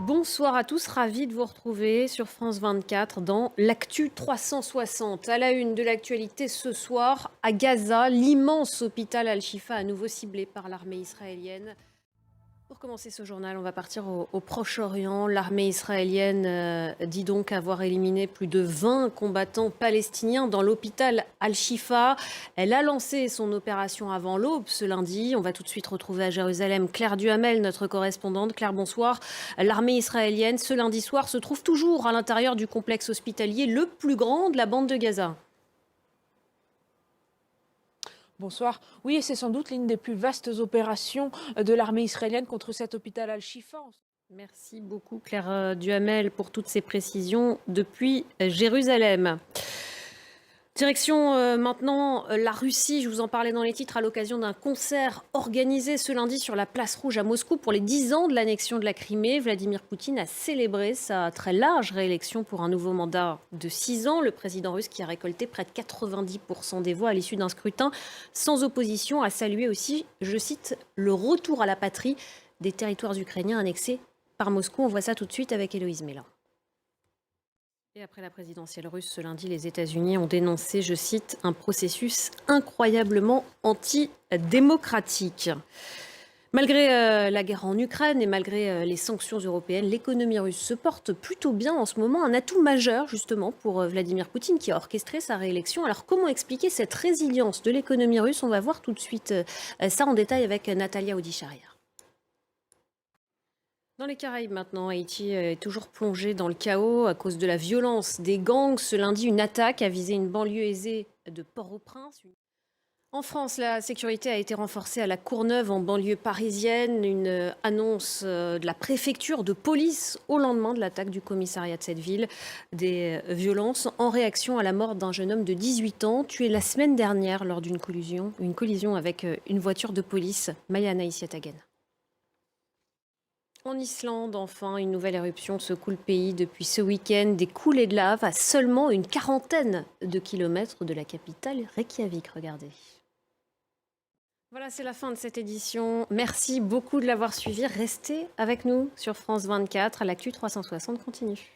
Bonsoir à tous, ravi de vous retrouver sur France 24 dans l'Actu 360. À la une de l'actualité ce soir, à Gaza, l'immense hôpital Al-Shifa à nouveau ciblé par l'armée israélienne. Pour commencer ce journal, on va partir au Proche-Orient. L'armée israélienne dit donc avoir éliminé plus de 20 combattants palestiniens dans l'hôpital Al-Shifa. Elle a lancé son opération avant l'aube ce lundi. On va tout de suite retrouver à Jérusalem Claire Duhamel, notre correspondante. Claire, bonsoir. L'armée israélienne, ce lundi soir, se trouve toujours à l'intérieur du complexe hospitalier le plus grand de la bande de Gaza. Bonsoir. Oui, et c'est sans doute l'une des plus vastes opérations de l'armée israélienne contre cet hôpital Al-Shifa. Merci beaucoup Claire Duhamel pour toutes ces précisions depuis Jérusalem. Direction maintenant la Russie, je vous en parlais dans les titres à l'occasion d'un concert organisé ce lundi sur la place Rouge à Moscou pour les 10 ans de l'annexion de la Crimée. Vladimir Poutine a célébré sa très large réélection pour un nouveau mandat de 6 ans. Le président russe, qui a récolté près de 90% des voix à l'issue d'un scrutin sans opposition, a salué aussi, je cite, le retour à la patrie des territoires ukrainiens annexés par Moscou. On voit ça tout de suite avec Héloïse Mélin. Et après la présidentielle russe ce lundi, les États-Unis ont dénoncé, je cite, un processus incroyablement antidémocratique. Malgré la guerre en Ukraine et malgré les sanctions européennes, l'économie russe se porte plutôt bien en ce moment. Un atout majeur justement pour Vladimir Poutine qui a orchestré sa réélection. Alors comment expliquer cette résilience de l'économie russe? On va voir tout de suite ça en détail avec Natalia Audicharia. Dans les Caraïbes maintenant, Haïti est toujours plongé dans le chaos à cause de la violence des gangs. Ce lundi, une attaque a visé une banlieue aisée de Port-au-Prince. En France, la sécurité a été renforcée à la Courneuve, en banlieue parisienne. Une annonce de la préfecture de police au lendemain de l'attaque du commissariat de cette ville. Des violences en réaction à la mort d'un jeune homme de 18 ans, tué la semaine dernière lors d'une collision avec une voiture de police. Maya Anaïs Yatagen. En Islande, enfin, une nouvelle éruption secoue le pays depuis ce week-end. Des coulées de lave à seulement une quarantaine de kilomètres de la capitale Reykjavik. Regardez. Voilà, c'est la fin de cette édition. Merci beaucoup de l'avoir suivi. Restez avec nous sur France 24. L'actu 360 continue.